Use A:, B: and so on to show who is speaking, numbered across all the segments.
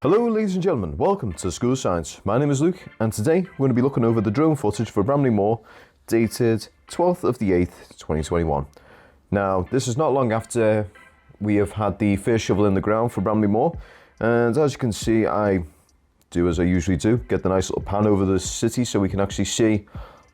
A: Hello ladies and gentlemen, welcome to School of Science. My name is Luke and today we're going to be looking over the drone footage for Bramley Moor dated 12th of the 8th, 2021. Now this is not long after we have had the first shovel in the ground for Bramley Moor, and as you can see I do as I usually do, get the nice little pan over the city so we can actually see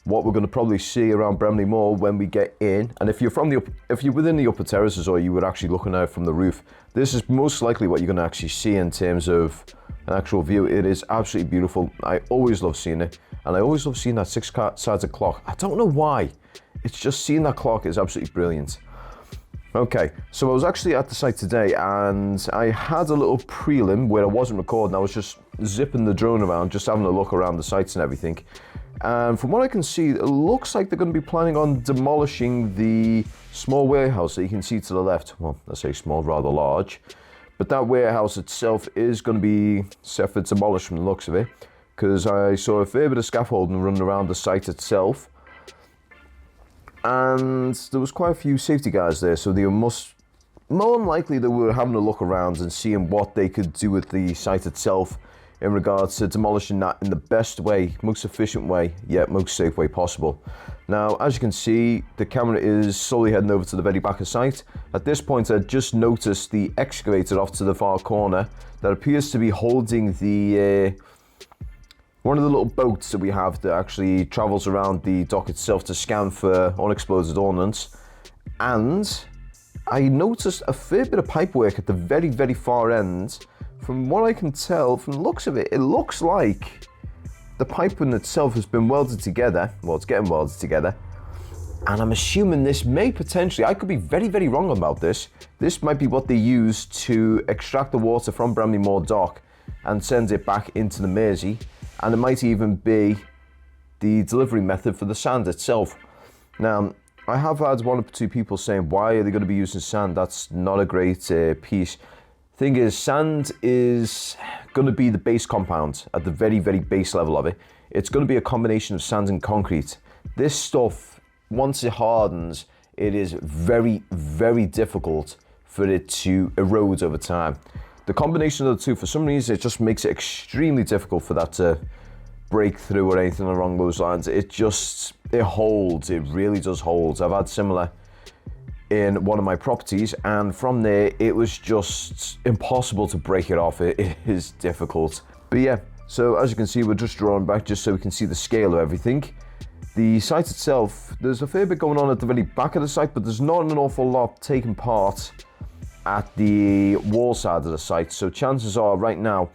A: what we're going to probably see around Bramley Moor when we get in. And if you're within the upper terraces or you were actually looking out from the roof, this is most likely what you're going to actually see in terms of an actual view. It is absolutely beautiful. I always love seeing it, and I always love seeing that six-sided clock. I don't know why. It's just seeing that clock is absolutely brilliant. Okay, so I was actually at the site today and I had a little prelim where I wasn't recording. I was just zipping the drone around, just having a look around the sites and everything. And from what I can see, it looks like they're going to be planning on demolishing the small warehouse that you can see to the left. Well, I say small, rather large. But that warehouse itself is going to be set for demolish from the looks of it, because I saw a fair bit of scaffolding running around the site itself. And there was quite a few safety guys there, so they must, more than likely they were having a look around and seeing what they could do with the site itself in regards to demolishing that in the best way, most efficient way, yet most safe way possible. Now, as you can see, the camera is slowly heading over to the very back of site. At this point, I just noticed the excavator off to the far corner that appears to be holding the one of the little boats that we have that actually travels around the dock itself to scan for unexploded ordnance. And I noticed a fair bit of pipework at the very, very far end. From what I can tell, from the looks of it, it looks like the piping itself has been welded together. Well, it's getting welded together. And I'm assuming this may potentially, I could be very, very wrong about this. This might be what they use to extract the water from Bramley Moor dock and send it back into the Mersey. And it might even be the delivery method for the sand itself. Now, I have had one or two people saying, why are they going to be using sand? That's not a great piece. Thing is, sand is going to be the base compound at the very, very base level of it. It's going to be a combination of sand and concrete. This stuff, once it hardens, it is very, very difficult for it to erode over time. The combination of the two, for some reason, it just makes it extremely difficult for that to break through or anything along those lines. It holds, it really does hold. I've had similar in one of my properties, and from there it was just impossible to break it off. It is difficult. But yeah, so as you can see, we're just drawing back just so we can see the scale of everything. The site itself, there's a fair bit going on at the very back of the site, but there's not an awful lot taking part at the wall side of the site. So chances are right now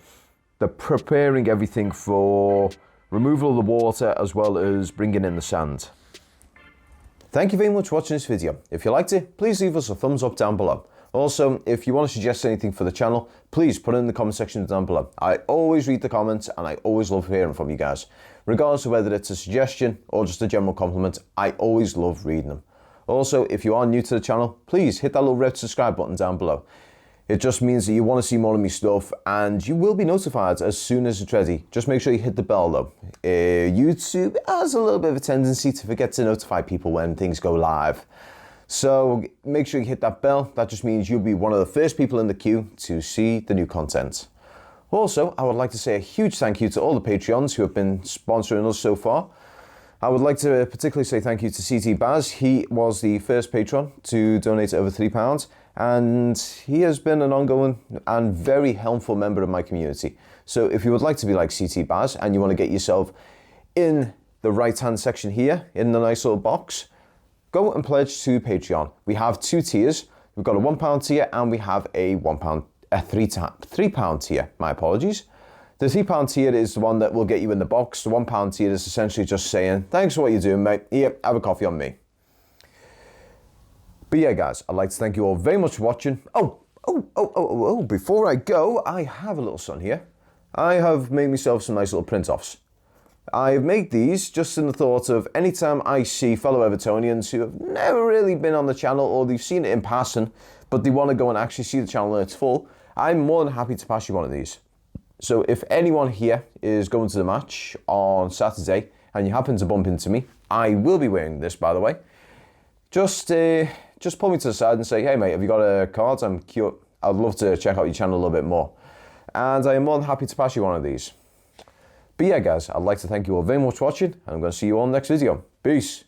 A: they're preparing everything for removal of the water as well as bringing in the sand. Thank you very much for watching this video. If you liked it, please leave us a thumbs up down below. Also, if you want to suggest anything for the channel, please put it in the comment section down below. I always read the comments and I always love hearing from you guys. Regardless of whether it's a suggestion or just a general compliment, I always love reading them. Also, if you are new to the channel, please hit that little red subscribe button down below. It just means that you want to see more of my stuff and you will be notified as soon as it's ready. Just make sure you hit the bell though. YouTube has a little bit of a tendency to forget to notify people when things go live. So make sure you hit that bell. That just means you'll be one of the first people in the queue to see the new content. Also, I would like to say a huge thank you to all the Patreons who have been sponsoring us so far. I would like to particularly say thank you to CT Baz. He was the first patron to donate over £3, and he has been an ongoing and very helpful member of my community. So if you would like to be like CT Baz and you want to get yourself in the right-hand section here, in the nice little box, go and pledge to Patreon. We have two tiers. We've got a £1 tier and we have a £3 tier. My apologies. The £3 tier is the one that will get you in the box. The £1 tier is essentially just saying, thanks for what you're doing, mate. Here, have a coffee on me. But yeah, guys, I'd like to thank you all very much for watching. Before I go, I have a little son here. I have made myself some nice little print-offs. I've made these just in the thought of anytime I see fellow Evertonians who have never really been on the channel or they've seen it in passing, but they want to go and actually see the channel in its full, I'm more than happy to pass you one of these. So if anyone here is going to the match on Saturday and you happen to bump into me, I will be wearing this, by the way. Just pull me to the side and say, hey mate, have you got a card? I'm cute. I'd love to check out your channel a little bit more. and I am more than happy to pass you one of these. But yeah guys, I'd like to thank you all very much for watching, and I'm going to see you all in the next video. Peace.